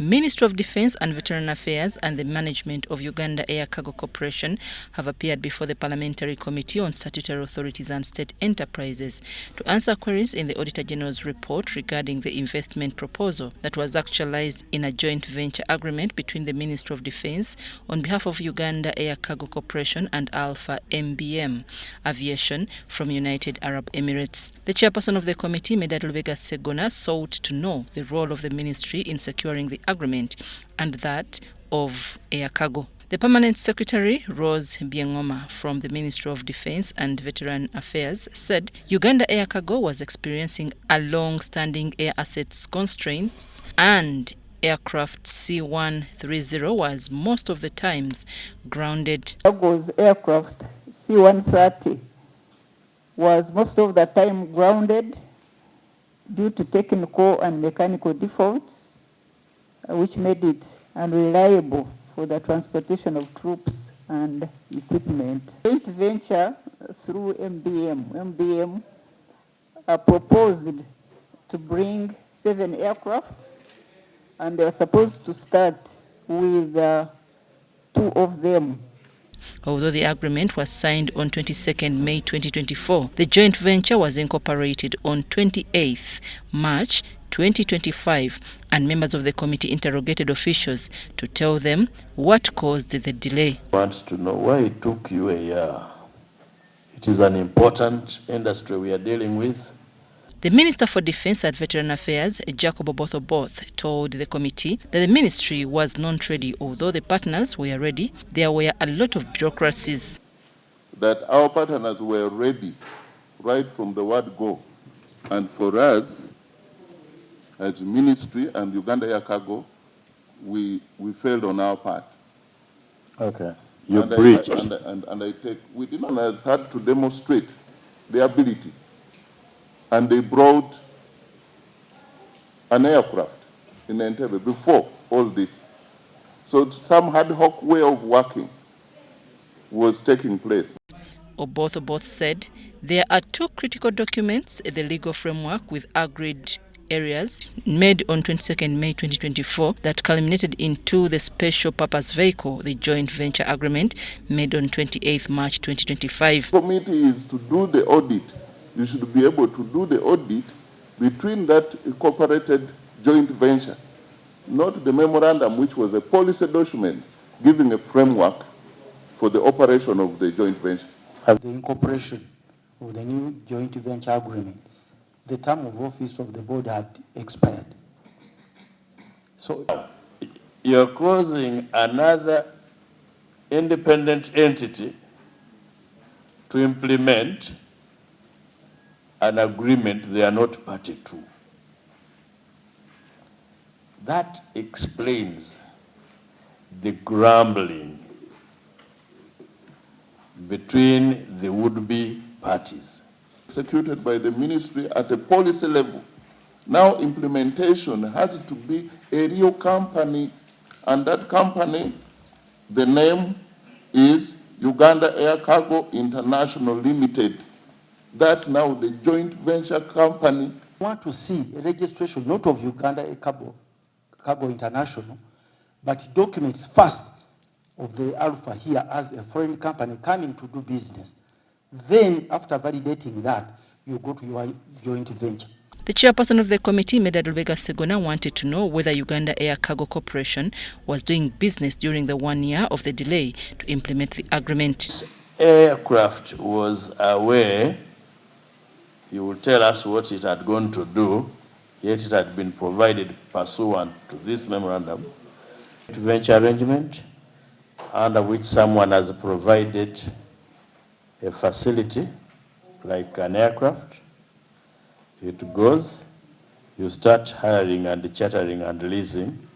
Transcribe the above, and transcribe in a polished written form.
Ministry of Defence and Veteran Affairs and the management of Uganda Air Cargo Corporation have appeared before the Parliamentary Committee on Statutory Authorities and State Enterprises to answer queries in the Auditor General's report regarding the investment proposal that was actualized in a joint venture agreement between the Ministry of Defence on behalf of Uganda Air Cargo Corporation and Alpha MBM Aviation from United Arab Emirates. The chairperson of the committee, Medad Lubega Segona, sought to know the role of the ministry in securing the agreement and that of Air Cargo. The Permanent Secretary, Rose Biengoma, from the Ministry of Defence and Veteran Affairs, said Uganda Air Cargo was experiencing a long-standing air assets constraints and aircraft C-130 was most of the times grounded. Cargo's aircraft C-130 was most of the time grounded due to technical and mechanical defaults, which made it unreliable for the transportation of troops and equipment. Joint venture through MBM proposed to bring 7 aircrafts, and they were supposed to start with 2 of them. Although the agreement was signed on 22nd May 2024, the joint venture was incorporated on 28th March 2025, and members of the committee interrogated officials to tell them what caused the delay. I want to know why it took you a year. It is an important industry we are dealing with. The Minister for Defence and Veteran Affairs, Jacob Oboth, told the committee that the ministry was not ready. Although the partners were ready, there were a lot of bureaucracies. That our partners were ready right from the word go. And for us, as ministry and Uganda Air Cargo, we failed on our part. Okay. You breached. And I take, we did not have had to demonstrate the ability. And they brought an aircraft in Entebbe before all this. So some ad hoc way of working was taking place. Oboth said there are 2 critical documents in the legal framework with agreed areas made on 22nd May 2024 that culminated into the special purpose vehicle, the joint venture agreement made on 28th March 2025. The committee is to do the audit. You should be able to do the audit between that incorporated joint venture, not the memorandum, which was a policy document giving a framework for the operation of the joint venture. The incorporation of the new joint venture agreement, the term of office of the board had expired. So you're causing another independent entity to implement an agreement they are not party to. That explains the grumbling between the would-be parties. Executed by the ministry at a policy level. Now implementation has to be a real company, and that company, the name is Uganda Air Cargo International Limited. That's now the joint venture company. I want to see a registration not of Uganda Air Cargo International, but documents first of the Alpha here as a foreign company coming to do business. Then, after validating that, you go to your joint venture. The chairperson of the committee, Medad Lubega Segona, wanted to know whether Uganda Air Cargo Corporation was doing business during the 1 year of the delay to implement the agreement. Aircraft was aware. You will tell us what it had gone to do, yet it had been provided pursuant to this memorandum. Venture arrangement under which someone has provided a facility like an aircraft. It goes, you start hiring and chartering and leasing.